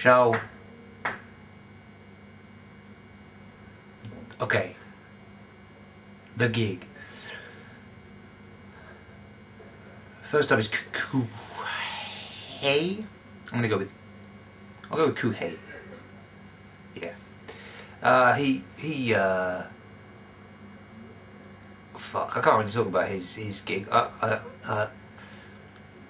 So, okay, the gig. First up is Kuhei. I'll go with Kuhei. Yeah. Fuck, I can't really talk about his gig. I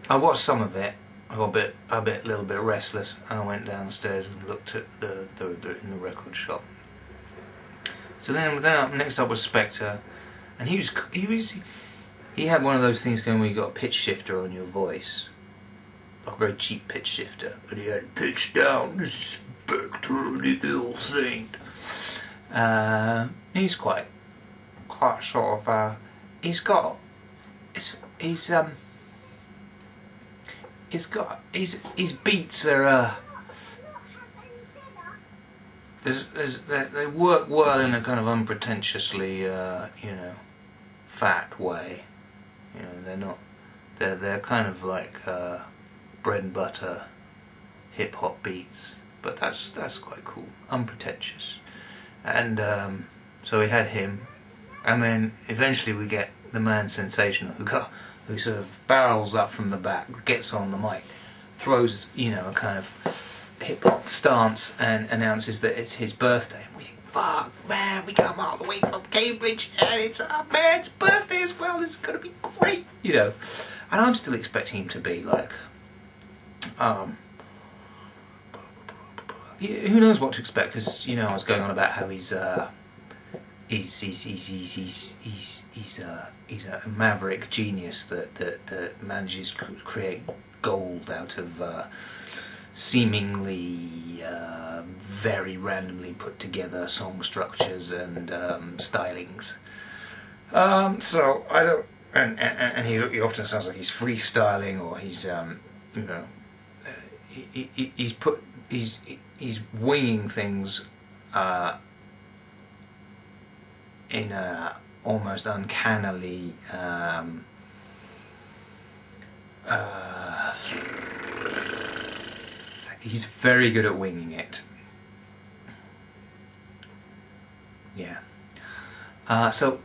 watched some of it. I got a little bit restless, and I went downstairs and looked at the in the record shop. So then next up was Spectre, and he had one of those things going where you got a pitch shifter on your voice, like a very cheap pitch shifter, and he had pitch down. This is Spectre, the ill saint. He's quite sort of. His beats are. They work well in a kind of unpretentiously, fat way. They're not. They're kind of like bread and butter, hip hop beats, but that's quite cool, unpretentious. And so we had him, and then eventually we get the man Sensational, who sort of barrels up from the back, gets on the mic, throws a kind of hip hop stance and announces that it's his birthday. And we think, fuck man, we come all the way from Cambridge and it's our man's birthday as well, this is going to be great, and I'm still expecting him to be like who knows what to expect, because I was going on about how he's a maverick genius that manages to create gold out of seemingly very randomly put together song structures and stylings. So I don't, and he often sounds like he's freestyling, or he's winging things in a almost uncannily he's very good at winging it. Yeah. So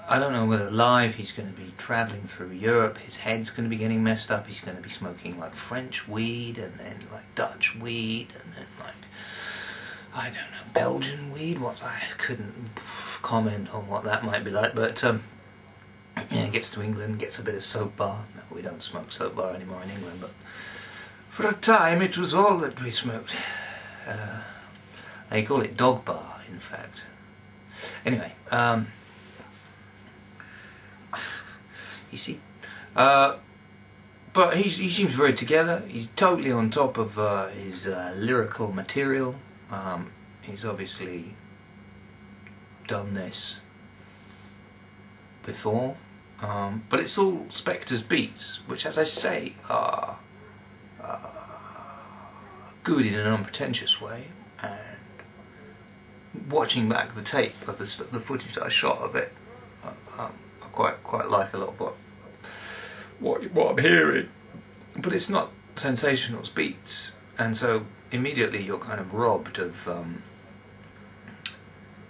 I don't know whether live he's going to be travelling through Europe, his head's going to be getting messed up, he's going to be smoking like French weed and then like Dutch weed and then like, I don't know, Belgian weed. I couldn't comment on what that might be like, but he gets to England, gets a bit of soap bar. No, we don't smoke soap bar anymore in England, but for a time it was all that we smoked. They call it dog bar, in fact. Anyway, you see, but he seems very together. He's totally on top of his lyrical material. He's obviously done this before, but it's all Spectre's beats, which, as I say, are good in an unpretentious way. And watching back the tape of the footage that I shot of it, I quite like a lot of what I'm hearing, but it's not Sensational's beats, and so immediately you're kind of robbed of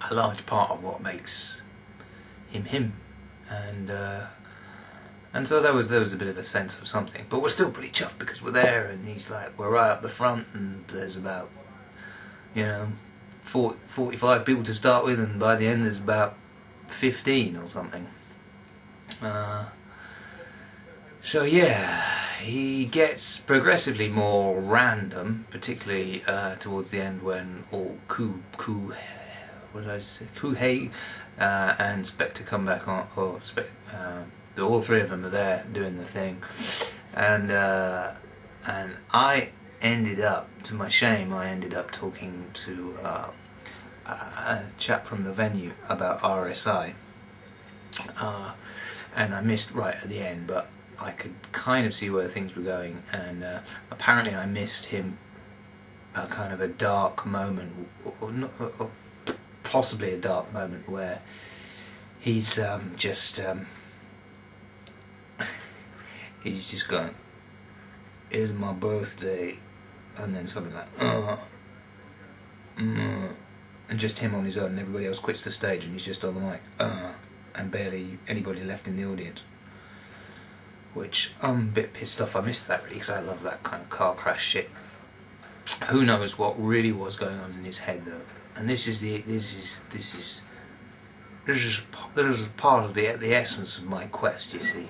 a large part of what makes him, and so there was a bit of a sense of something, but we're still pretty chuffed because we're there, and we're right up the front, and there's about 45 people to start with, and by the end there's about 15 or something. So yeah, he gets progressively more random, particularly towards the end when all Kuhei and Spectre come back on, all three of them are there doing the thing, and I ended up, to my shame, talking to a chap from the venue about RSI, and I missed right at the end, but I could kind of see where things were going, and apparently I missed him kind of a dark moment, or possibly a dark moment, where he's he's just going, "It's my birthday, and then something like and just him on his own, and everybody else quits the stage, and he's just on the mic, and barely anybody left in the audience. Which I'm a bit pissed off. I missed that really, because I love that kind of car crash shit. Who knows what really was going on in his head though? And this is part of the essence of my quest, you see.